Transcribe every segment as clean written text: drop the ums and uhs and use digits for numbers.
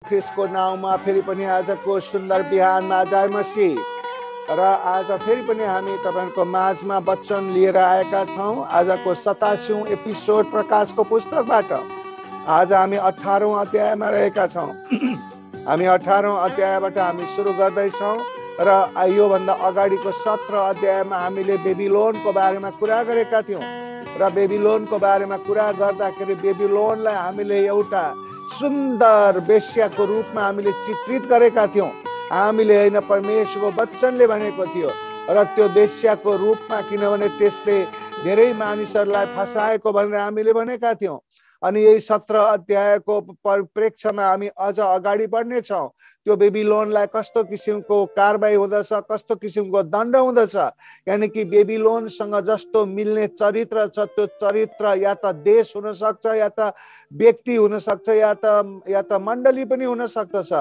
ख्रिस्टको नाउँमा फेरि पनि आजको सुन्दर बिहानमा जय मसीह। र आज फेरि पनि हामी तपाईहरुको माझमा वचन लिएर आएका छौं। आजको 87औं एपिसोड प्रकाशको पुस्तकबाट। आज हामी 18औं अध्यायमा रहेका छौं। हामी 18औं अध्यायबाट हामी सुरु गर्दै छौं र यो भन्दा अगाडिको 17 अध्यायमा हामीले बेबिलोनको बारेमा कुरा गरेका थियौं र बेबिलोनको बारेमा कुरा गर्दाखेरि बेबिलोनलाई हामीले एउटा सुन्दर वेश्याको रूपमा हामीले चित्रित गरेका थियौं। हामीले हैन परमेश्वरको वचनले भनेको थियो र त्यो वेश्याको रूपमा, किनभने त्यसले धेरै मानिसहरूलाई फसाएको भनेर हामीले भनेका थियौं। अनि यही 17 अध्यायको परिप्रेक्ष्यमा हामी अझ अगाडि बढ्ने छौं। त्यो बेबिलोनलाई कस्तो किसिमको कारबाही हुँदछ, कस्तो किसिमको दण्ड हुँदछ, यानी कि बेबिलोनसँग जस्तो मिल्ने चरित्र छ त्यो चरित्र या त देश हुन सक्छ, या त व्यक्ति हुन सक्छ, या त मण्डली पनि हुन सक्दछ।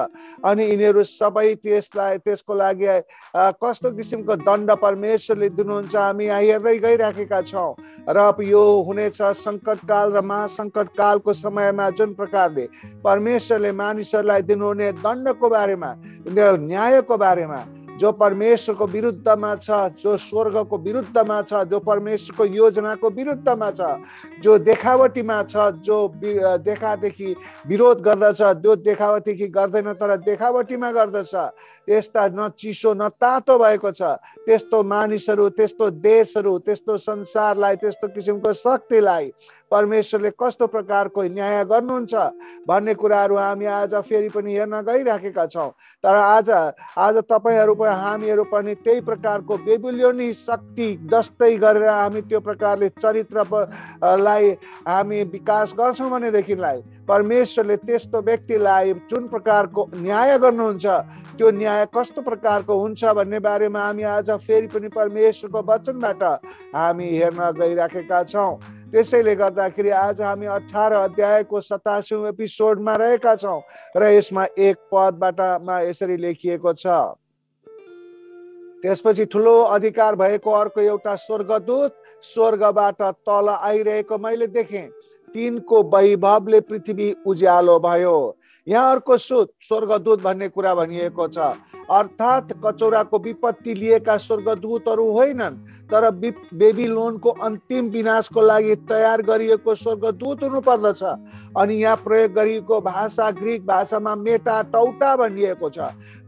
अनि यिनीहरू सबै त्यसको लागि कस्तो किसिमको दण्ड परमेश्वरले दिनुहुन्छ हामी हेर्दै गइराखेका छौं। र यो हुनेछ संकटकाल र महासंकटकालको समयमा जुन प्रकारले परमेश्वरले मानिसहरूलाई दिनुहुने दण्डको बारेमा, न्यायको बारेमा, जो परमेश्वरको विरुद्धमा छ, जो स्वर्गको विरुद्धमा छ, जो परमेश्वरको योजनाको विरुद्धमा छ, जो देखावटीमा छ, जो देखादेखि विरोध गर्दछ, जो देखावटी गर्दैन तर देखावटीमा गर्दछ, त्यस्ता न चिसो न तातो भएको छ, त्यस्तो मानिसहरू, त्यस्तो देशहरू, त्यस्तो संसारलाई, त्यस्तो किसिमको शक्तिलाई परमेश्वरले कस्तो प्रकारको न्याय गर्नुहुन्छ भन्ने कुराहरू हामी आज फेरि पनि हेर्न गइराखेका छौं। तर आज तपाईहरु पनि हामीहरु पनि त्यही प्रकारको बेबिलोनी शक्ति जस्तै गरेर हामी त्यो प्रकारले चरित्रलाई हामी विकास गर्छौं भनेदेखिलाई परमेश्वरले त्यस्तो व्यक्तिलाई जुन प्रकारको न्याय गर्नुहुन्छ त्यो न्याय कस्तो प्रकारको हुन्छ भन्ने बारेमा हामी आज फेरि पनि परमेश्वरको वचनबाट हामी हेर्न गइराखेका छौं। त्यसैले गर्दाखेरि आज हामी 18 अध्यायको 87औं एपिसोडमा रहेका छौं र यसमा एक पदबाट यसरी लेखिएको छ, त्यसपछि ठुलो अधिकार भएको अर्को एउटा स्वर्गदूत स्वर्गबाट तल आइरहेको मैले देखेँ। तिनको वैभवले पृथ्वी उज्यालो भयो। यहाँ अर्को स्वर्गदूत भन्ने कुरा भनिएको छ, अर्थात् कचौराको विपत्ति लिएका स्वर्गदूतहरू होइनन्, तर बेबिलोनको अन्तिम विनाशको लागि तयार गरिएको स्वर्गदूत हुनु पर्दछ। अनि यहाँ प्रयोग गरिएको भाषा ग्रीक भाषामा मेटाटौटा भनिएको छ।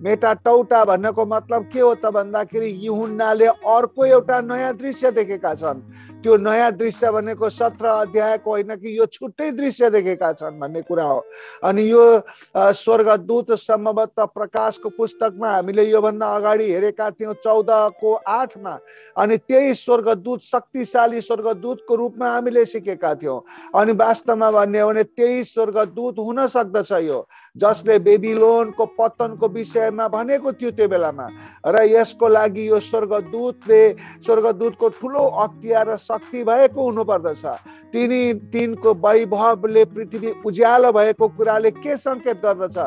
मेटाटौटा भन्नको मतलब के हो त भन्दाखेरि यूहन्नाले अर्को एउटा नयाँ दृश्य देखेका छन्। त्यो नयाँ दृश्य भनेको 17 अध्यायको होइन कि यो छुट्टै दृश्य देखेका छन् भन्ने कुरा हो। अनि यो स्वर्गदूत सम्भवतः प्रकाशको पुस्तकमा हामीले यो भन्दा अगाडि हेरेका थियौं 14:8 मा। अनि त्यही स्वर्गदूत शक्तिशाली स्वर्गदूतको रूपमा हामीले सिकेका थियौं। अनि वास्तवमा भन्ने हो भने त्यही स्वर्गदूत हुन सक्दछ यो जसले बेबिलोनको पतनको विषयमा भनेको थियो त्यो बेलामा। र यसको लागि यो स्वर्गदूतको ठुलो अख्तियार र शक्ति भएको हुनु पर्दछ। तिनको वैभवले पृथ्वी उज्यालो भएको कुराले के संकेत गर्दछ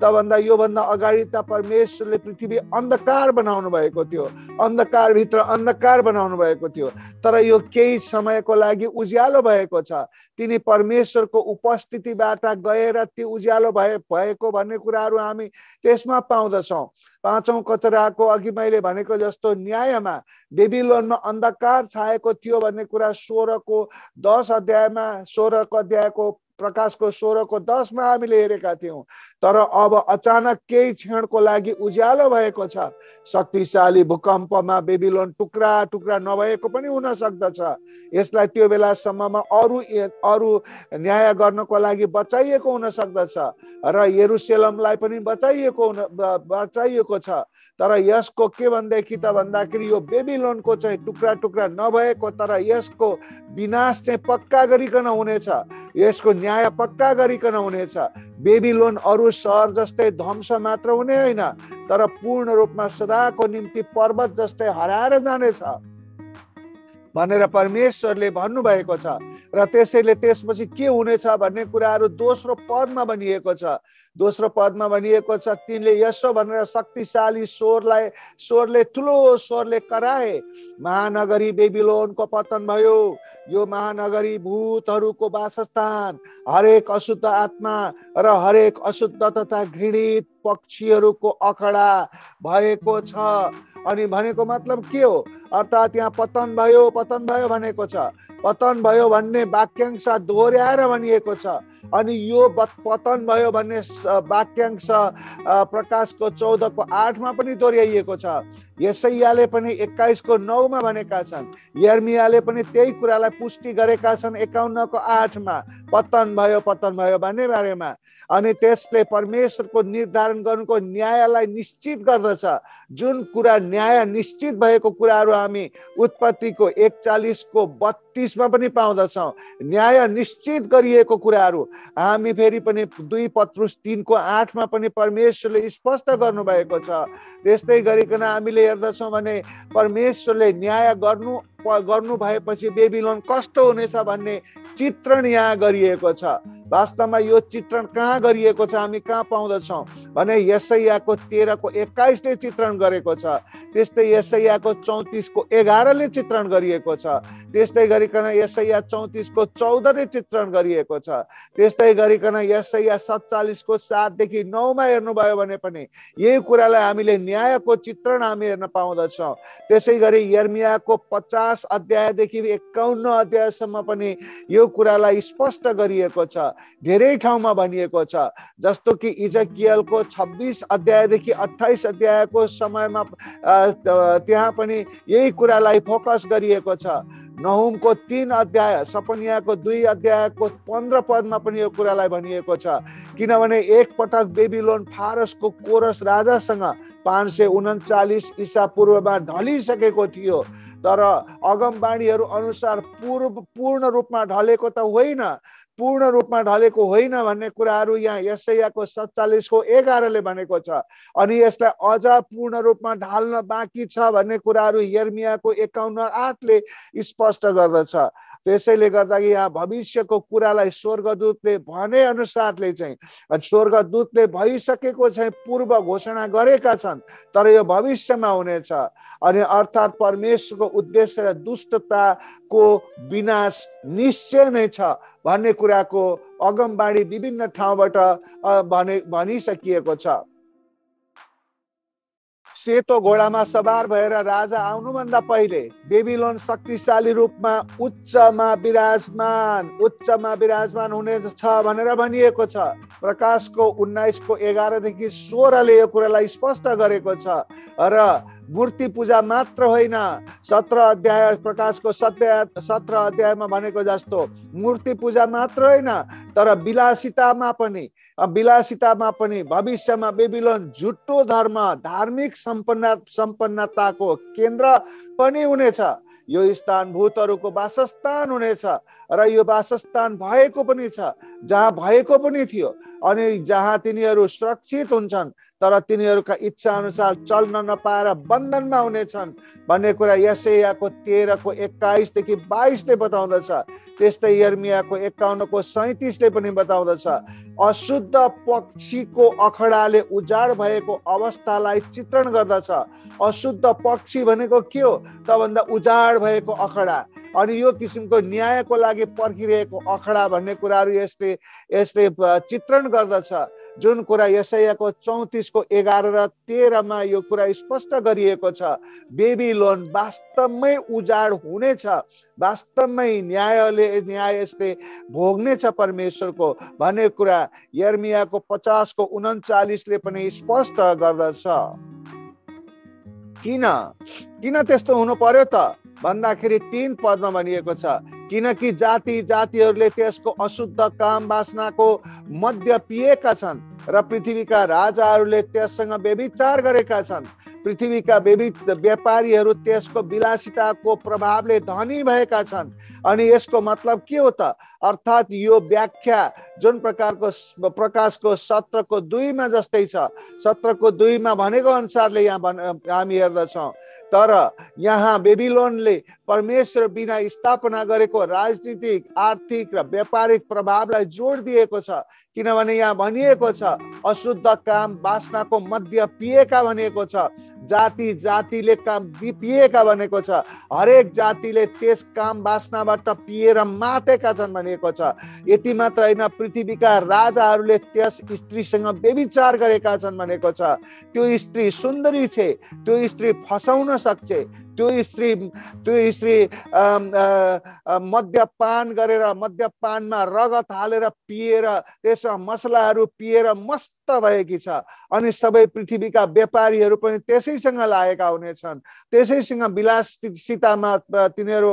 त भन्दा यो भन्दा अगाडि त परमेश्वरले पृथ्वी अन्धकार बनाउनु भएको थियो, अन्धकार भित्र अन्धकार बनाउनु भएको थियो, तर यो केही समयको लागि उज्यालो भएको छ। तिनी परमेश्वरको उपस्थितिबाट गएर त्यो उज्यालो भएको भन्ने कुराहरू हामी त्यसमा पाउँदछौं। 5औं कचराको अघि मैले भनेको जस्तो न्यायमा बेबिलोनमा अन्धकार छाएको थियो भन्ने कुरा 16 अध्यायको प्रकाशको 16:10 मा हामीले हेरेका थियौं। तर अब अचानक केही क्षणको लागि उज्यालो भएको छ। शक्तिशाली भूकम्पमा बेबिलोन टुक्रा टुक्रा नभएको पनि हुन सक्दछ। यसलाई त्यो बेलासम्ममा अरू न्याय गर्नको लागि बचाइएको हुन सक्दछ र यरुशलेमलाई पनि बचाइएको छ। तर यसको के भन्दाखेरि त भन्दाखेरि यो बेबिलोनको चाहिँ टुक्रा टुक्रा नभएको, तर यसको विनाश चाहिँ पक्का गरिकन हुनेछ, यसको न्याय पक्का गरिकन हुनेछ। बेबिलोन अरू शहर जस्तै ध्वंस मात्र हुने होइन, तर पूर्ण रूपमा सदाको निम्ति पर्वत जस्तै हराएर जानेछ। भनेर परमेश्वरले भन्नुभएको छ। र त्यसैले त्यसपछि के हुनेछ भन्ने कुराहरू दोस्रो पदमा भनिएको छ। दोस्रो पदमा भनिएको छ, तिनले यसो भनेर शक्तिशाली स्वरले ठुलो स्वरले कराए, महानगरी बेबिलोनको पतन भयो। यो महानगरी भूतहरूको वासस्थान, हरेक अशुद्ध आत्मा र हरेक अशुद्ध तथा घृणित पक्षीहरूको अखडा भएको छ। अनि भनेको मतलब के हो? अर्थात् यहाँ पतन भयो भनेको छ। पतन भयो भन्ने वाक्यांश दोहोऱ्याएर भनिएको छ। अनि यो पतन भयो भन्ने वाक्यांश प्रकाशको 14:8 पनि दोहोऱ्याइएको छ। यशायाले पनि 21:9 भनेका छन्। यर्मियाले पनि त्यही कुरालाई पुष्टि गरेका छन् 51:8 पतन भयो भन्ने बारेमा। अनि त्यसले परमेश्वरको निर्धारण गर्नुको न्यायलाई निश्चित गर्दछ। जुन कुरा न्याय निश्चित भएको कुराहरू हामी उत्पत्तिको 41:32 पनि पाउँदछौँ। न्याय निश्चित गरिएको कुराहरू हामी फेरि पनि 2 पत्रुस 3:8 पनि परमेश्वरले स्पष्ट गर्नुभएको छ। त्यस्तै गरिकन हामीले हेर्दछौँ भने परमेश्वरले न्याय गर्नु भएपछि बेबिलोन कस्तो हुनेछ भन्ने चित्रण यहाँ गरिएको छ। वास्तवमा यो चित्रण कहाँ गरिएको छ, हामी कहाँ पाउँदछौँ भने यशायाको 13:21 चित्रण गरेको छ। त्यस्तै यशायाको 34:11 चित्रण गरिएको छ। त्यस्तै गरिकन यशाया 34:14 चित्रण गरिएको छ। त्यस्तै गरिकन यशाया 47:7-9 हेर्नुभयो भने पनि यही कुरालाई हामीले न्यायको चित्रण हामी हेर्न पाउँदछौँ। त्यसै गरी यर्मियाको 50 अध्यायदेखि 51 अध्यायसम्म पनि यो कुरालाई स्पष्ट गरिएको छ। धेरै ठाउँमा भनिएको छ। जस्तो कि इजकियलको 26 अध्यायदेखि 28 अध्यायको समयमा त्यहाँ पनि यही कुरालाई फोकस गरिएको छ। नहुमको 3 अध्याय, सपनियाको 2 अध्यायको 15 पदमा पनि यो कुरालाई भनिएको छ। किनभने एक पटक बेबिलोन फारसको कोरस राजासँग 539 ईसा पूर्वमा ढलिसकेको थियो। तर अगमबाणीहरू अनुसार पूर्ण रूपमा ढलेको त होइन, पूर्ण रूपमा ढलेको होइन भन्ने कुराहरू यहाँ यशायाको 47:11 भनेको छ। अनि यसलाई अझ पूर्ण रूपमा ढाल्न बाँकी छ भन्ने कुराहरू यर्मियाको 51:8 स्पष्ट गर्दछ। त्यसैले गर्दा यहाँ भविष्यको कुरालाई स्वर्गदूतले भने अनुसारले चाहिँ स्वर्गदूतले भइसकेको चाहिँ पूर्व घोषणा गरेका छन्, तर यो भविष्यमा हुनेछ। अनि अर्थात् परमेश्वरको उद्देश्य र दुष्टताको विनाश निश्चय नै छ भन्ने कुराको अगमबाणी विभिन्न ठाउँबाट भनिसकिएको छ। सेतो घोडामा सवार भएर राजा आउनुभन्दा पहिले बेबिलोन शक्तिशाली रूपमा उच्चमा विराजमान हुनेछ भनेर भनिएको छ। प्रकाशको 19:11 - 16 यो कुरालाई स्पष्ट गरेको छ। र मूर्ति पूजा मात्र होइन, 17 अध्याय प्रकाशको 17 अध्यायमा भनेको जस्तो मूर्ति पूजा मात्र होइन, तर विलासितामा पनि भविष्यमा बेबिलोन झुट्टो धार्मिक सम्पन्नताको केन्द्र पनि हुनेछ। यो स्थान भूतहरूको वासस्थान हुनेछ र यो वासस्थान भएको पनि छ, जहाँ भएको पनि थियो। अनि जहाँ तिनीहरू सुरक्षित हुन्छन् तर तिनीहरूका इच्छा अनुसार चल्न नपाएर बन्धनमा हुनेछन् भन्ने कुरा यशायाको 13:21 - 22 बताउँदछ। त्यस्तै यर्मियाको 51:37 पनि बताउँदछ। अशुद्ध पक्षीको अखडाले उजाड भएको अवस्थालाई चित्रण गर्दछ। अशुद्ध पक्षी भनेको के हो त भन्दा उजाड भएको अखडा, अनि यो किसिमको न्यायको लागि पर्खिरहेको अखडा भन्ने कुराहरू यसले चित्रण गर्दछ। जुन कुरा यशायाको 34:11 र 13 यो कुरा स्पष्ट गरिएको छ, बेबिलोन वास्तवमै उजाड हुनेछ, वास्तवमै न्याय यसले भोग्नेछ परमेश्वरको भन्ने कुरा यर्मियाको 50:39 पनि स्पष्ट गर्दछ। किन त्यस्तो हुनु पर्यो त भन्दाखेरि 3 पदमा भनिएको छ, किनकि जातिहरूले त्यसको अशुद्ध काम वासनाको मध्य पिएका छन् र पृथ्वीका राजाहरूले त्यससँग व्यभिचार गरेका छन्। पृथ्वीका व्यापारीहरू त्यसको विलासिताको प्रभावले धनी भएका छन्। अनि यसको मतलब के हो त? अर्थात् यो व्याख्या जुन प्रकारको प्रकाशको 17:2 मा जस्तै छ। 17:2 मा भनेको अनुसारले यहाँ हामी हेर्दछौँ। तर यहाँ बेबिलोनले परमेश्वर बिना स्थापना गरेको राजनीतिक, आर्थिक र व्यापारिक प्रभावलाई जोड दिएको छ। किनभने यहाँ भनिएको छ अशुद्ध काम वासनाको मध्य पिएका भनिएको छ। जाति जातिले काम पिएका भनेको छ। हरेक जातिले त्यस काम वासनाबाट पिएर मातेका छन् भनिएको छ। यति मात्र होइन, पृथ्वीका राजाहरूले त्यस स्त्रीसँग व्यभिचार गरेका छन् भनेको छ। त्यो स्त्री सुन्दरी छे, त्यो स्त्री फसाउन सक्छ। त्यो स्त्री मद्यपान गरेर मद्यपानमा रगत हालेर पिएर त्यसमा मसलाहरू पिएर मस्त भएकी छ। अनि सबै पृथ्वीका व्यापारीहरू पनि त्यसैसँग लागेका हुनेछन्। त्यसैसँग विलासितामा तिनीहरू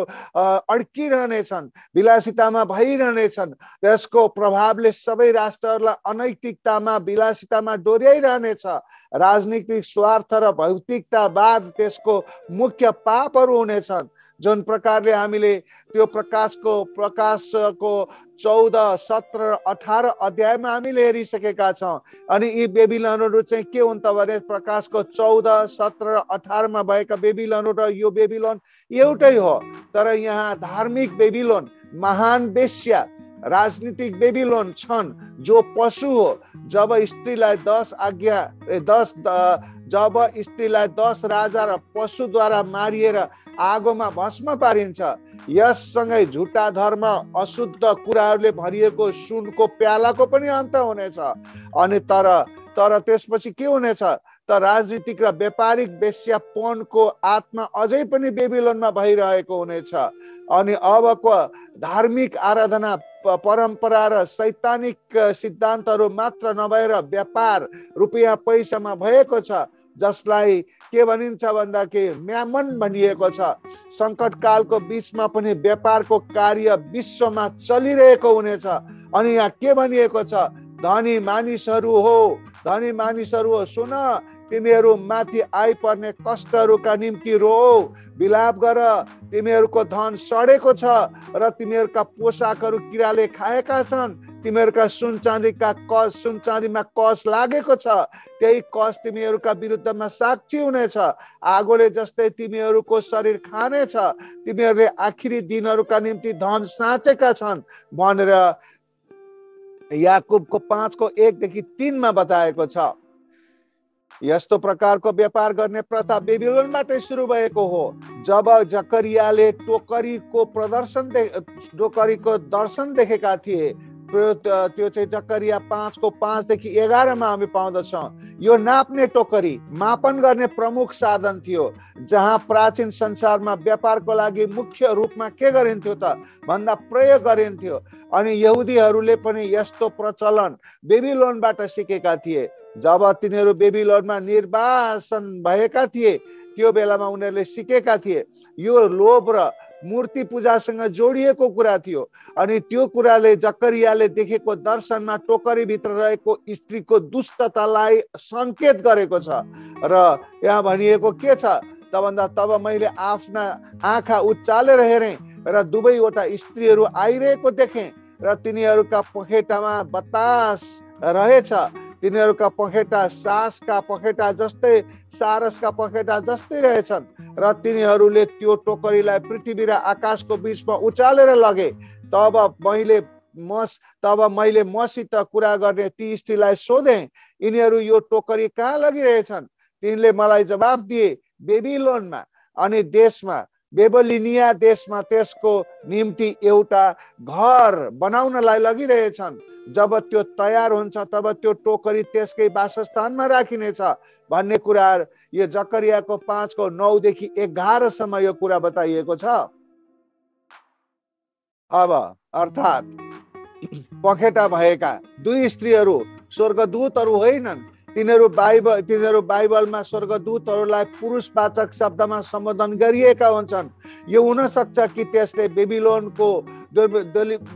अड्किरहनेछन्, विलासितामा भइरहनेछन्। त्यसको प्रभावले सबै राष्ट्रहरूलाई अनैतिकतामा, विलासितामा डोर्याइरहनेछ। राजनीतिक स्वार्थ र भौतिकतावाद त्यसको मुख्य पापहरू हुनेछन्। जुन प्रकारले हामीले त्यो प्रकाशको 14, 17, 18 अध्यायमा हामीले हेरिसकेका छौँ। अनि यी बेबिलोनहरू चाहिँ के हुन् त भने प्रकाशको 14, 17 र 18 मा भएका बेबिलोन र यो बेबिलोन एउटै हो। तर यहाँ धार्मिक बेबिलोन, महान वेश्या, राजनीतिक बेबिलोन छन् जो पशु हो। जब स्त्रीलाई 10 राजा र पशुद्वारा मारिएर आगोमा भस्म पारिन्छ। यससँगै झुटा धर्म, अशुद्ध कुराहरूले भरिएको सुनको प्यालाको पनि अन्त हुनेछ। अनि तर त्यसपछि के हुनेछ त राजनीतिक र व्यापारिक वेश्यापनको आत्मा अझै पनि बेबिलोनमा भइरहेको हुनेछ। अनि अबको धार्मिक आराधना परम्परा र शैतानिक सिद्धान्तहरू मात्र नभएर व्यापार रुपियाँ पैसामा भएको छ, जसलाई के भनिन्छ भन्दाखेरि म्यामन भनिएको छ। संकट कालको बीचमा पनि व्यापारको कार्य विश्वमा चलिरहेको हुनेछ। अनि यहाँ के भनिएको छ, धनी मानिसहरू हो सुन, तिमीहरू माथि आइपर्ने कष्टहरूका निम्ति रो, विलाप गर। तिमीहरूको धन सडेको छ र तिमीहरूका पोसाकहरू किराले खाएका छन्। तिमीहरूका सुन चाँदीमा कस लागेको छ, त्यही कस तिमीहरूका विरुद्धमा साक्षी हुनेछ। आगोले जस्तै तिमीहरूको शरीर खानेछ। तिमीहरूले आखिरी दिनहरूका निम्ति धन साँचेका छन् भनेर याकुबको 5:1-3 मा बताएको छ। यस्तो प्रकारको व्यापार गर्ने प्रथा बेबिलोनबाटै सुरु भएको हो। जब जकरियाले टोकरीको दर्शन देखेका थिए, त्यो चाहिँ जकरिया 5:5-11 मा हामी पाउँदछौँ। यो नाप्ने टोकरी, मापन गर्ने प्रमुख साधन थियो, जहाँ प्राचीन संसारमा व्यापारको लागि मुख्य रूपमा के गरिन्थ्यो त भन्दा प्रयोग गरिन्थ्यो। अनि यहुदीहरूले पनि यस्तो प्रचलन बेबिलोनबाट सिकेका थिए। जब तिनीहरू बेबिलोनमा निर्वासन भएका थिए, त्यो बेलामा उनीहरूले सिकेका थिए। यो लोभ र मूर्ति पूजासँग जोडिएको कुरा थियो। अनि त्यो कुराले जकरियाले देखेको दर्शनमा टोकरीभित्र रहेको स्त्रीको दुष्टतालाई संकेत गरेको छ। र यहाँ भनिएको के छ त भन्दा तब मैले आफ्ना आँखा उचालेर हेरेँ र दुवैवटा स्त्रीहरू आइरहेको देखेँ र तिनीहरूका पखेटामा बतास रहेछ। तिनीहरूका पखेटा सारसका पखेटा जस्तै रहेछन् र तिनीहरूले त्यो टोकरीलाई पृथ्वी र आकाशको बीचमा उचालेर लगे। तब मैले मसित कुरा गर्ने ती स्त्रीलाई सोधेँ, यिनीहरू यो टोकरी कहाँ लगिरहेछन्? तिनले मलाई जवाब दिए, बेबिलोनमा। अनि बेबिलोनिया देशमा त्यसको निम्ति एउटा घर बनाउनलाई लगिरहेछन्। जब त्यो तयार हुन्छ तब त्यो टोकरी त्यसकै वासस्थानमा राखिनेछ भन्ने कुरा यो जकरियाको 5:9-11 सम्म यो कुरा बताइएको छ। अब अर्थात् पखेटा भएका दुई स्त्रीहरू स्वर्गदूतहरू होइनन्। तिनीहरू बाइबलमा स्वर्गदूतहरूलाई पुरुषवाचक शब्दमा सम्बोधन गरिएका हुन्छन्। यो हुन सक्छ कि त्यसले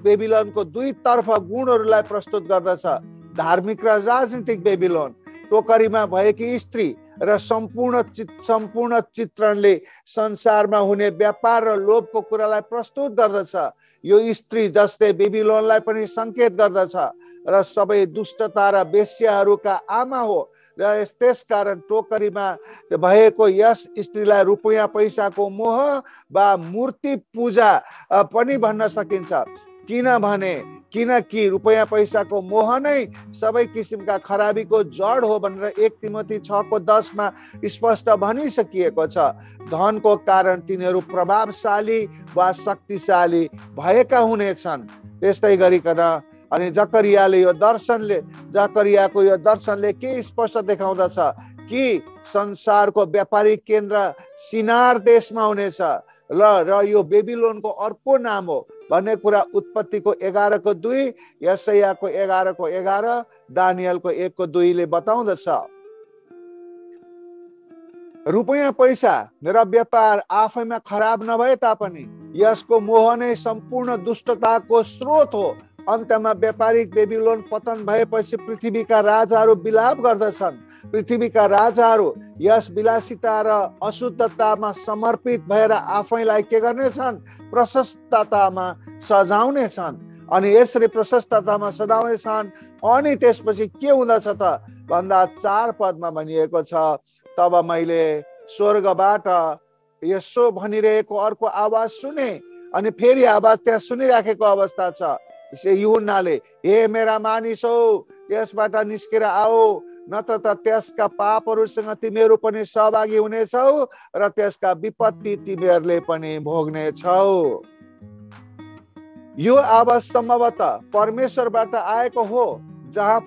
बेबिलोनको दुईतर्फ गुणहरूलाई प्रस्तुत गर्दछ, धार्मिक र राजनीतिक बेबिलोन, टोकरीमा भएकी स्त्री र सम्पूर्ण चित्रणले संसारमा हुने व्यापार र लोभको कुरालाई प्रस्तुत गर्दछ। यो स्त्री जस्तै बेबिलोनलाई पनि संकेत गर्दछ र सबै दुष्टता र वेश्याहरूका आमा हो। र त्यसकारण टोकरीमा भएको यस स्त्रीलाई रुपैयाँ पैसाको मोह वा मूर्ति पूजा पनि भन्न सकिन्छ। किनकि रुपैयाँ पैसाको मोह नै सबै किसिमका खराबीको जड हो भनेर 1 तिमोथी 6:10 मा स्पष्ट भनिसकिएको छ। धनको कारण तिनीहरू प्रभावशाली वा शक्तिशाली भएका हुनेछन्। त्यस्तै गरिकन अनि जकरियाको यो दर्शनले के स्पष्ट देखाउँदछ कि संसारको व्यापारिक केन्द्र सिनार देशमा हुनेछ र यो बेबिलोनको अर्को नाम हो भन्ने कुरा उत्पत्तिको 11:2, यशायाको 11:11, दानियलको 1:2 बताउँदछ। रुपैयाँ पैसा र व्यापार आफैमा खराब नभए तापनि यसको मोह नै सम्पूर्ण दुष्टताको स्रोत हो। अन्त्यमा व्यापारिक बेबिलोन पतन भएपछि पृथ्वीका राजाहरू विलाप गर्दछन्। पृथ्वीका राजाहरू यस विलासिता र अशुद्धतामा समर्पित भएर आफैलाई के गर्नेछन्? प्रशस्ततामा सजाउनेछन्। अनि यसरी प्रशस्ततामा सजाउनेछन्। अनि त्यसपछि के हुँदछ त भन्दा 4 पदमा भनिएको छ, तब मैले स्वर्गबाट यसो भनिरहेको अर्को आवाज सुने। अनि फेरि आवाज त्यहाँ सुनिराखेको अवस्था छ। यूहन्नाले, हे मेरा मानिसौ, त्यसबाट निस्केर आओ, नत्र त त्यसका पापहरूसँग तिमीहरू पनि सहभागी हुनेछौ र त्यसका विपत्ति तिमीहरूले पनि भोग्नेछौ। यो आवाज सम्भवतः परमेश्वरबाट आएको हो, जहाँ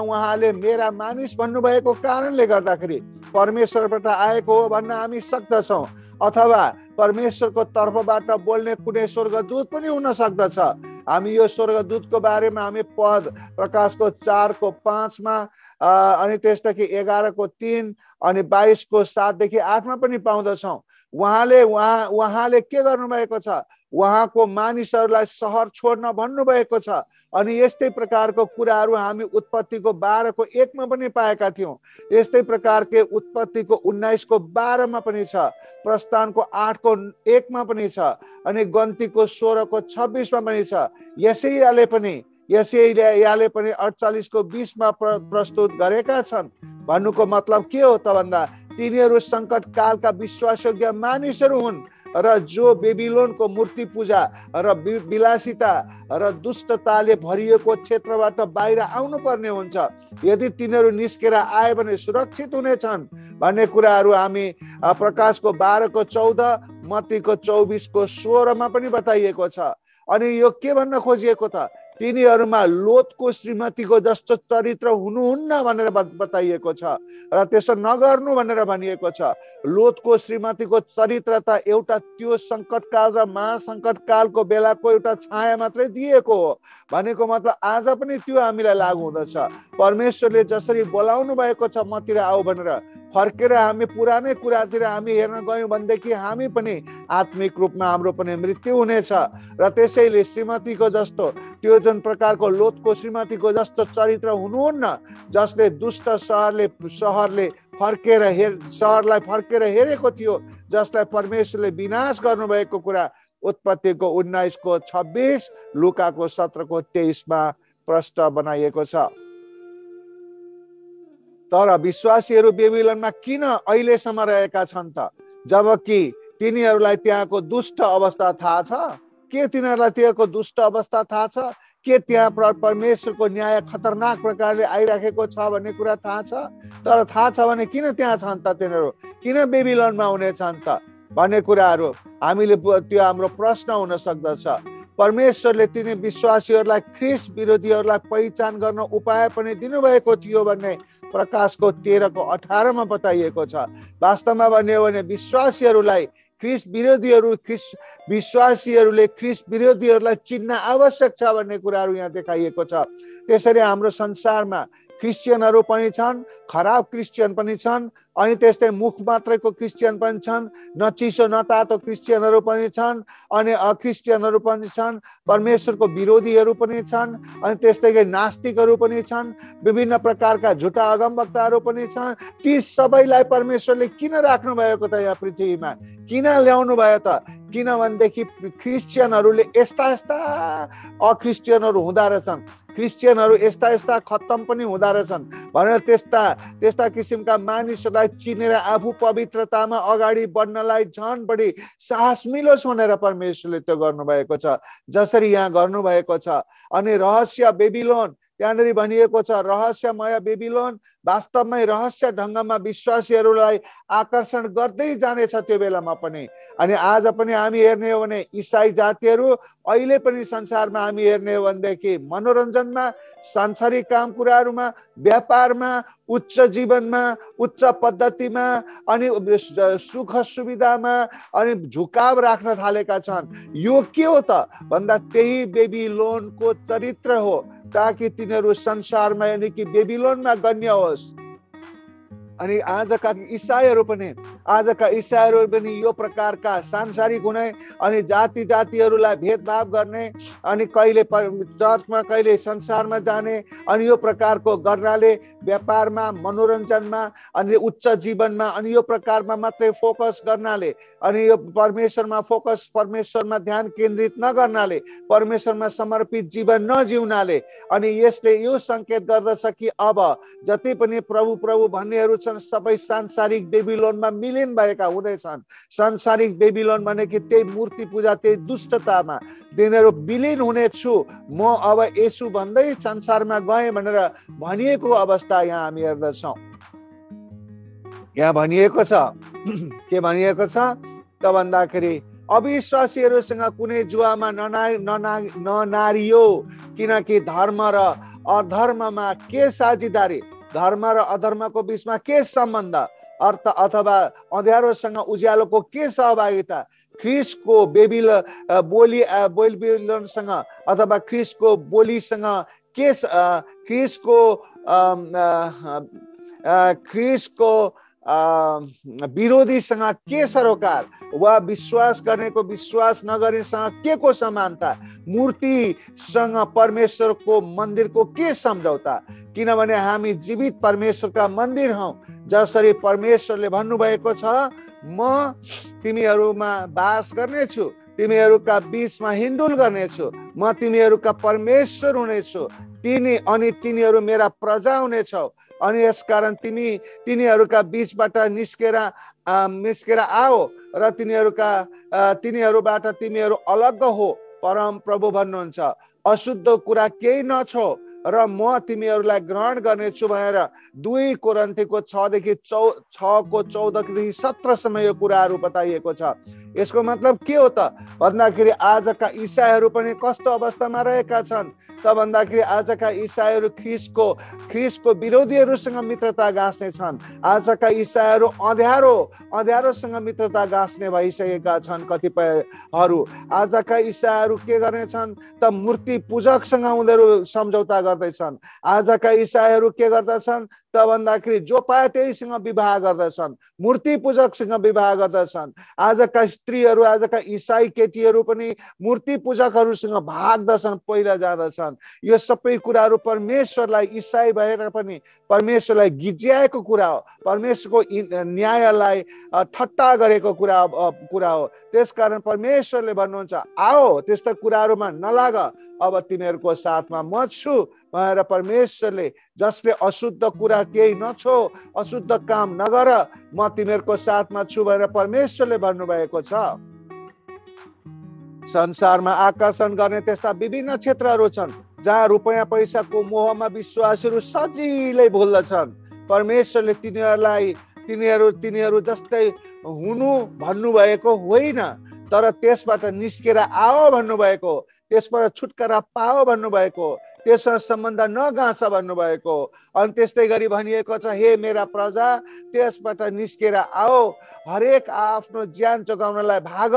उहाँले मेरा मानिस भन्नुभएको कारणले गर्दाखेरि परमेश्वरबाट आएको हो भन्न हामी सक्दछौँ। अथवा परमेश्वरको तर्फबाट बोल्ने कुनै स्वर्गदूत पनि हुन सक्दछ। हामी यो स्वर्गदूतको बारेमा हामी पद प्रकाशको 4:5 मा अनि त्यसदेखि 11:3 अनि 22:7-8 मा पनि पाउँदछौँ। उहाँले के गर्नुभएको छ? उहाँको मानिसहरूलाई सहर छोड्न भन्नुभएको छ। अनि यस्तै प्रकारको कुराहरू हामी उत्पत्तिको 12:1 मा पनि पाएका थियौँ। यस्तै प्रकारको उत्पत्तिको 19:12 मा पनि छ, प्रस्थानको 8:1 मा पनि छ, अनि गन्तीको 16:26 मा पनि छ। यशायाले पनि 48:20 मा प्रस्तुत गरेका छन्। भन्नुको मतलब के हो त भन्दा तिनीहरू सङ्कट कालका विश्वासयोग्य मानिसहरू हुन् र जो बेबिलोनको मूर्ति पूजा र विलासिता र दुष्टताले भरिएको क्षेत्रबाट बाहिर आउनु पर्ने हुन्छ। यदि तिनीहरू निस्केर आए भने सुरक्षित हुनेछन् भन्ने कुराहरू हामी प्रकाशको 12:14, मत्तीको 24:16 मा पनि बताइएको छ। अनि यो के भन्न खोजिएको त? तिनीहरूमा लोतको श्रीमतीको जस्तो चरित्र हुनुहुन्न भनेर बताइएको छ र त्यसो नगर्नु भनेर भनिएको छ। लोतको श्रीमतीको चरित्र त एउटा त्यो सङ्कटकाल र महासङ्कटकालको बेलाको एउटा छाया मात्रै दिएको हो। भनेको मतलब आज पनि त्यो हामीलाई लागु हुँदछ। परमेश्वरले जसरी बोलाउनु भएको छ मतिर आऊ भनेर, फर्केर हामी पुरानै कुरातिर हामी हेर्न गयौँ भनेदेखि हामी पनि आत्मिक रूपमा हाम्रो पनि मृत्यु हुनेछ। र त्यसैले श्रीमतीको जस्तो त्यो जुन प्रकारको लोतको श्रीमतीको जस्तो चरित्र हुनुहुन्न, जसले दुष्ट सहरलाई फर्केर हेरेको थियो, जसलाई परमेश्वरले विनाश गर्नुभएको कुरा उत्पत्तिको 19:26, लुकाको 17:23 मा प्रष्ट बनाइएको छ। तर विश्वासीहरू बेबिलोनमा किन अहिलेसम्म रहेका छन् त? जबकि तिनीहरूलाई त्यहाँको दुष्ट अवस्था थाहा छ। के तिनीहरूलाई त्यहाँको दुष्ट अवस्था थाहा छ? के त्यहाँ परमेश्वरको न्याय खतरनाक प्रकारले आइराखेको छ भन्ने कुरा थाहा छ? तर थाहा छ भने किन त्यहाँ छन् त तिनीहरू? किन बेबिलोनमा हुने छन् त भन्ने कुराहरू हामीले त्यो हाम्रो प्रश्न हुन सक्दछ। परमेश्वरले तिनी विश्वासीहरूलाई ख्रिस्ट विरोधीहरूलाई पहिचान गर्न उपाय पनि दिनुभएको थियो भन्ने प्रकाशको 13:18 मा बताइएको छ। वास्तवमा भन्यो भने विश्वासीहरूले ख्रिस्ट विरोधीहरूलाई चिन्न आवश्यक छ भन्ने कुराहरू यहाँ देखाइएको छ। त्यसरी हाम्रो संसारमा क्रिस्चियनहरू पनि छन् खराब क्रिस्चियन पनि छन्, अनि त्यस्तै मुख मात्रैको क्रिस्चियन पनि छन्, न चिसो न तातो क्रिस्चियनहरू पनि छन्, अनि अक्रिस्चियनहरू पनि छन्, परमेश्वरको विरोधीहरू पनि छन्, अनि त्यस्तै गरी नास्तिकहरू पनि छन्, विभिन्न प्रकारका झुटा अगमवक्ताहरू पनि छन्। ती सबैलाई परमेश्वरले किन राख्नु भएको त यहाँ पृथ्वीमा? किन ल्याउनु भयो त? किनभनेदेखि क्रिस्चियनहरूले यस्ता यस्ता अक्रिस्चियनहरू हुँदा रहेछन्, क्रिस्चियनहरू यस्ता यस्ता खत्तम पनि हुँदा रहेछन् भनेर त्यस्ता किसिमका मानिसहरूलाई चिनेर आफू पवित्रतामा अगाडि बढ्नलाई झन् बढी साहस मिलोस् भनेर परमेश्वरले त्यो गर्नुभएको छ, जसरी यहाँ गर्नुभएको छ। अनि रहस्य बेबिलोन, त्यहाँनिर भनिएको छ रहस्यमय बेबिलोन वास्तवमै रहस्य ढङ्गमा विश्वासीहरूलाई आकर्षण गर्दै जानेछ त्यो बेलामा पनि। अनि आज पनि हामी हेर्ने हो भने इसाई जातिहरू अहिले पनि संसारमा हामी हेर्ने हो भनेदेखि मनोरञ्जनमा, सांसारिक काम कुराहरूमा, व्यापारमा, उच्च जीवनमा, उच्च पद्धतिमा, अनि सुख सुविधामा अनि झुकाव राख्न थालेका छन्। यो के हो त भन्दा त्यही बेबिलोनको चरित्र हो, ताकि तिनीहरू संसारमा यानी कि बेबिलोनमा गण्य होस्। अनि आजका इसाईहरू पनि यो प्रकारका सांसारिक हुने अनि जाति जातिहरूलाई भेदभाव गर्ने अनि कहिले चर्चमा कहिले संसारमा जाने अनि यो प्रकारको गर्नाले व्यापारमा, मनोरञ्जनमा अनि उच्च जीवनमा अनि यो प्रकारमा मात्रै फोकस गर्नाले अनि यो परमेश्वरमा ध्यान केन्द्रित नगर्नाले, परमेश्वरमा समर्पित जीवन नजिउनाले अनि यसले यो संकेत गर्दछ कि अब जति पनि प्रभु प्रभु भन्नेहरू छन् सबै सांसारिक बेबिलोनमा मिलिन भएका हुँदैछन्। सांसारिक बेबिलोन भनेको त्यही मूर्ति पूजा, त्यही दुष्टतामा तिनीहरू विलिन हुनेछु, म अब येशू भन्दै संसारमा गएँ भनेर भनिएको अवस्था यहाँ हामी हेर्दछौँ। यहाँ भनिएको छ के भनिएको छ त भन्दाखेरि अविश्वासीहरूसँग कुनै जुवामा ननारियो, किनकि धर्म र अधर्ममा के साझेदारी, धर्म र अधर्मको बीचमा के सम्बन्ध, अर्थ अथवा अँध्यारोसँग उज्यालोको के सहभागिता, ख्रिस्टको बेबिलोनसँग अथवा ख्रिस्टको बोलीसँग के, ख्रिस्टको विरोधीसँग के सरोकार, वा विश्वास गर्नेको विश्वास नगर्नेसँग के को समानता, मूर्तिसँग परमेश्वरको मन्दिरको के सम्झौता? किनभने हामी जीवित परमेश्वरका मन्दिर हौं, जसरी परमेश्वरले भन्नुभएको छ म तिमीहरूमा बास गर्नेछु, तिमीहरूका बीचमा हिँडुल गर्नेछु, म तिमीहरूका परमेश्वर हुनेछु, तिनीहरू मेरा प्रजा हुनेछौ। अनि यसकारण तिनीहरूका बीचबाट निस्केर आओ र तिनीहरूबाट तिमीहरू अलग हो, परम प्रभु भन्नुहुन्छ। अशुद्ध कुरा केही नछो र म तिमीहरूलाई ग्रहण गर्नेछु भनेर 2 कोरिन्थीको 6:14-17 यो कुराहरू बताइएको छ। यसको मतलब के हो त भन्दाखेरि आजका इसाईहरू पनि कस्तो अवस्थामा रहेका छन् त भन्दाखेरि आजका इसाईहरू ख्रिस्टको विरोधीहरूसँग मित्रता गाँस्ने छन्। आजका इसाईहरू अँध्यारोसँग मित्रता गाँस्ने भइसकेका छन् कतिपयहरू। आजका इसाईहरू के गर्ने छन् त मूर्ति पूजकसँग उनीहरू सम्झौता गर्दैछन्। आजका इसाईहरू के गर्दछन् त भन्दाखेरि जो पाए त्यहीसँग विवाह गर्दछन्, मूर्ति पूजकसँग विवाह गर्दछन्। आजका स्त्रीहरू, आजका इसाई केटीहरू पनि मूर्ति पूजकहरूसँग भाग्दछन्, पहिला जाँदछन्। यो सबै कुराहरू परमेश्वरलाई, इसाई भएर पनि परमेश्वरलाई गिज्याएको कुरा हो, परमेश्वरको न्यायलाई ठट्टा गरेको कुरा हो। त्यसकारण परमेश्वरले भन्नुहुन्छ आओ त्यस्ता कुराहरूमा नलाग, अब तिमीहरूको साथमा म छु भनेर परमेश्वरले, जसले अशुद्ध कुरा केही नछो, अशुद्ध काम नगर, म तिमीहरूको साथमा छु भनेर परमेश्वरले भन्नुभएको छ। संसारमा आकर्षण गर्ने त्यस्ता विभिन्न क्षेत्रहरू छन् जहाँ रुपैयाँ पैसाको मोहमा विश्वासीहरू सजिलै भुल्दछन्। परमेश्वरले तिनीहरू जस्तै हुनु भन्नुभएको होइन, तर त्यसबाट निस्केर आओ भन्नुभएको, त्यसबाट छुटकारा पाओ भन्नुभएको, त्यससँग सम्बन्ध नगाँस भन्नुभएको। अनि त्यस्तै गरी भनिएको छ हे मेरा प्रजा त्यसबाट निस्केर आओ, हरेक आफ्नो ज्यान जोगाउनलाई भाग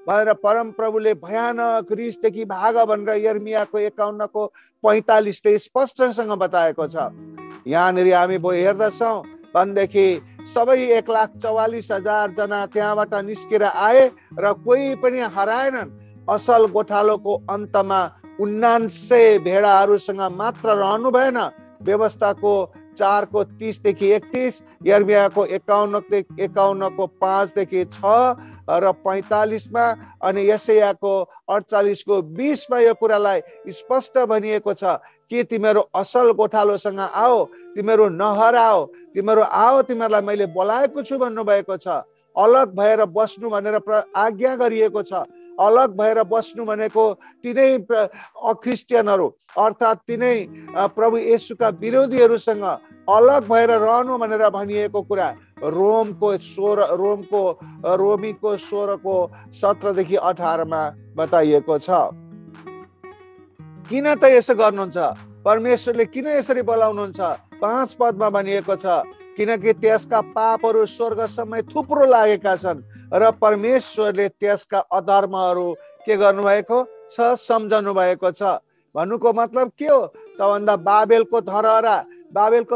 भनेर परम प्रभुले भयानक रिसदेखि भाग भनेर यर्मियाको 51:45 स्पष्टसँग बताएको छ। यहाँनिर हामी हेर्दछौँ भनेदेखि सबै 1,44,000 जना त्यहाँबाट निस्केर आए र कोही पनि हराएनन्। असल गोठालोको अन्तमा 79 भेडाहरूसँग मात्र रहनु भएन। व्यवस्थाको 4:30 देखि 31, यर्मियाको 51 को 5 देखि 6 र 45 मा अनि यशायाको 48 को 20 मा यो कुरालाई स्पष्ट भनिएको छ कि तिमीहरू असल गोठालोसँग आओ, तिमीहरू नहराओ, तिमीहरू आओ, तिमीहरूलाई मैले बोलाएको छु भन्नुभएको छ। अलग भएर बस्नु भनेर आज्ञा गरिएको छ। अलग भएर बस्नु भनेको तिनै अक्रिस्चियनहरू अर्थात् तिनै प्रभु येशूका विरोधीहरूसँग अलग भएर रहनु भनेर भनिएको कुरा रोमीको 16 को 17 देखि 18 मा बताइएको छ। किन त यसो गर्नुहुन्छ? परमेश्वरले किन यसरी बोलाउनुहुन्छ? 5 पदमा भनिएको छ, किनकि त्यसका पापहरू स्वर्गसम्म थुप्रो लागेका छन् र परमेश्वरले त्यसका अधर्महरू के गर्नुभएको छ? सम्झनु भएको छ। भन्नुको मतलब के हो त भन्दा बाबेलको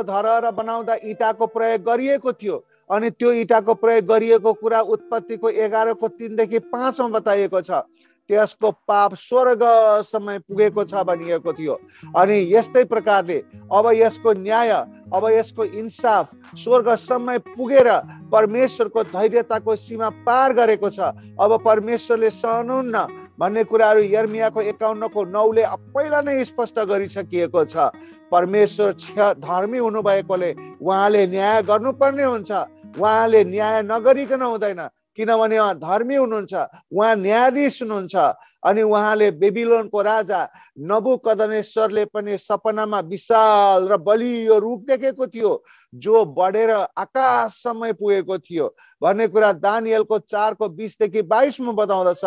धरहरा बनाउँदा इँटाको प्रयोग गरिएको थियो अनि त्यो इँटाको प्रयोग गरिएको कुरा उत्पत्तिको 11 को 3 देखि 5 मा बताइएको छ। त्यसको पाप स्वर्गसम्म पुगेको छ भनिएको थियो। अनि यस्तै प्रकारले अब यसको न्याय, अब यसको इन्साफ स्वर्गसम्म पुगेर परमेश्वरको धैर्यताको सीमा पार गरेको छ। अब परमेश्वरले सहनुहुन्न भन्ने कुराहरू यर्मियाको 51 को 9 ले पहिला नै स्पष्ट गरिसकिएको छ। परमेश्वर धर्मी हुनुभएकोले उहाँले न्याय गर्नुपर्ने हुन्छ। उहाँले न्याय नगरिकन हुँदैन, किनभने उहाँ धर्मी हुनुहुन्छ, उहाँ न्यायाधीश हुनुहुन्छ। अनि उहाँले बेबिलोनको राजा नबुकदनेश्वरले पनि सपनामा विशाल र बलियो रूप देखेको थियो जो बढेर आकाशसम्म पुगेको थियो भन्ने कुरा दानियलको 4 को 20 देखि 22 मा बताउँदछ।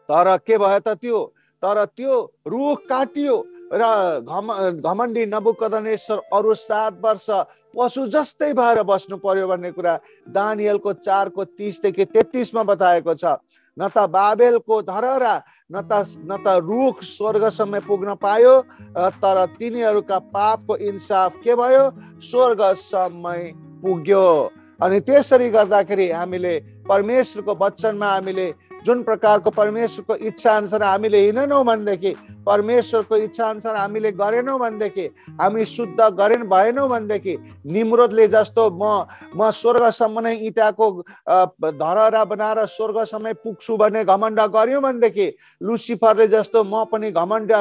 तर के भयो त तर त्यो रुख काटियो र घमण्डी नबुकदनेश्वर अरु 7 वर्ष पशु जस्तै भएर बस्नु पर्यो भन्ने कुरा दानियलको 4 को 30 देखि 33 मा बताएको छ। न त बाबेलको धरहरा न त रुख स्वर्गसम्म पुग्न पायो, तर तिनीहरूका पापको इन्साफ के भयो? स्वर्गसम्म पुग्यो। अनि त्यसरी गर्दाखेरि हामीले परमेश्वरको वचनमा हामीले जुन प्रकारको परमेश्वरको इच्छा अनुसार हामीले हिँडेनौँ भनेदेखि, परमेश्वरको इच्छा अनुसार हामीले गरेनौँ भनेदेखि, हामी शुद्ध भएनौँ भनेदेखि, निम्रोदले जस्तो म स्वर्गसम्म नै इँटाको धरहरा बनाएर स्वर्गसम्म पुग्छु भन्ने घमण्ड गर्यो भनेदेखि, लुसिफरले जस्तो म पनि घमण्ड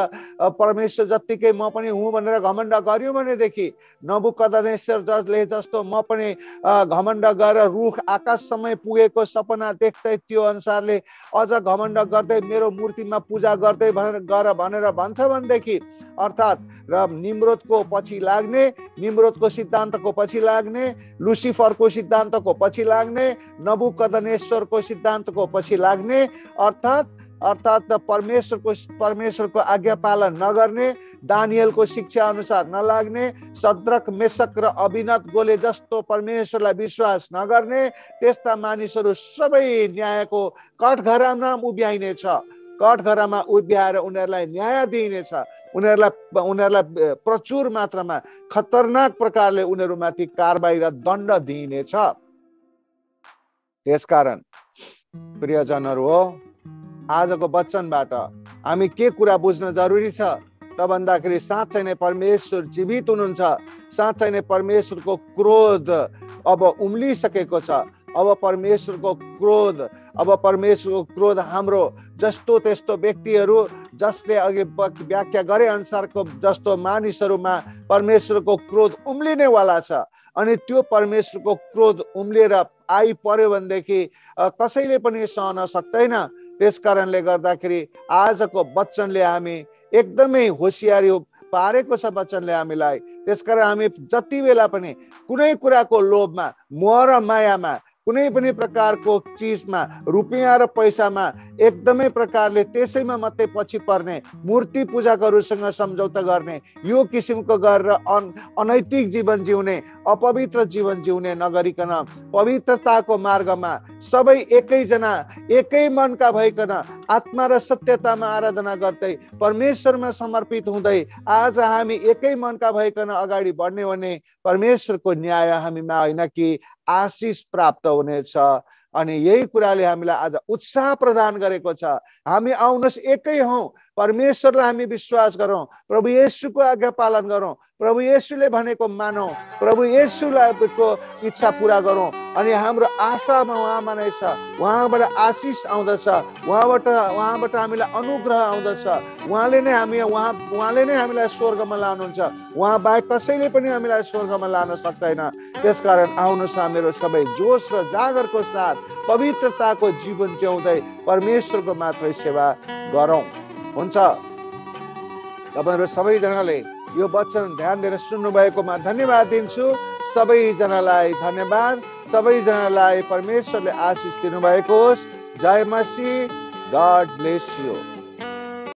परमेश्वर जत्तिकै म पनि हुँ भनेर घमण्ड गर्यो भनेदेखि, नबुकदनेश्वरले जस्तो म पनि घमण्ड गरेर रुख आकाशसम्म पुगेको सपना देख्दै त्यो अनुसारले अझ घमण्ड गर्दै मेरो मूर्तिमा पूजा गर्दै भनेर भन्छ भनेदेखि, अर्थात् र निम्रोदको पछि लाग्ने, निम्रोदको सिद्धान्तको पछि लाग्ने, लुसिफरको सिद्धान्तको पछि लाग्ने, नबुकदनेश्वरको सिद्धान्तको पछि लाग्ने, अर्थात् परमेश्वरको आज्ञा पालन नगर्ने, दानियलको शिक्षा अनुसार नलाग्ने, सद्रक मेशक र अभिनदगोले जस्तो परमेश्वरलाई विश्वास नगर्ने, त्यस्ता मानिसहरू सबै न्यायको कठघरामा उभ्याइने छ। कठघरामा उभ्याएर उनीहरूलाई न्याय दिइनेछ। उनीहरूलाई प्रचुर मात्रामा खतरनाक प्रकारले उनीहरूमाथि कारबाही र दण्ड दिइनेछ। त्यसकारण प्रियजनहरू हो, आजको वचनबाट हामी के कुरा बुझ्न जरुरी छ त भन्दाखेरि, साँच्चै नै परमेश्वर जीवित हुनुहुन्छ। साँच्चै नै परमेश्वरको क्रोध अब उम्लिसकेको छ। अब परमेश्वरको क्रोध हाम्रो जस्तो त्यस्तो व्यक्तिहरू जसले अघि व्याख्या गरे अनुसारको जस्तो मानिसहरूमा परमेश्वरको क्रोध उम्लिनेवाला छ। अनि त्यो परमेश्वरको क्रोध उम्लिएर आइपर्यो भनेदेखि कसैले पनि सहन सक्दैन। त्यस कारणले गर्दाखेरि आजको वचनले हामी एकदमै होसियारी पारेको छ वचनले हामीलाई। त्यसकारण हामी जति बेला पनि कुनै कुराको लोभमा, मोह र मायामा, कुनै पनि प्रकारको चिजमा, रुपियाँ र पैसामा एकदमै प्रकारले त्यसैमा मात्रै पछि पर्ने, मूर्ति पूजाकोहरूसँग सम्झौता गर्ने, यो किसिमको गरेर अनैतिक जीवन जिउने, अपवित्र जीवन जिउने नगरिकन पवित्रताको मार्गमा सबै एकैजना एकै मनका भइकन आत्मा र सत्यतामा आराधना गर्दै परमेश्वरमा समर्पित हुँदै आज हामी एकै मनका भइकन अगाडि बढ्ने भने परमेश्वरको न्याय हामीमा होइन कि आशिष प्राप्त हुनेछ। अनि यही कुराले हामीलाई आज उत्साह प्रदान गरेको छ। हामी आउनुहोस् एकै हौं, परमेश्वरलाई हामी विश्वास गरौँ, प्रभु येशूको आज्ञा पालन गरौँ, प्रभु येशूले भनेको मानौँ, प्रभु येशूको इच्छा पूरा गरौँ। अनि हाम्रो आशामा उहाँमा नै छ, उहाँबाट आशिष आउँदछ, उहाँबाट हामीलाई अनुग्रह आउँदछ, उहाँले नै हामीलाई स्वर्गमा लानुहुन्छ। उहाँ बाहेक कसैले पनि हामीलाई स्वर्गमा लान सक्दैन। त्यसकारण आउनुहोस् हामीहरू सबै जोश र जागरको साथ पवित्रताको जीवन जिउँदै परमेश्वरको मात्रै सेवा गरौँ। हुन्छ, तपाईहरु सबैजनाले यो वचन ध्यान दिएर सुन्नु भएकोमा धन्यवाद दिन्छु। सबैजनालाई धन्यवाद। सबैजनालाई परमेश्वरले आशिष दिनुभएको होस्। जय मसीह। God bless you.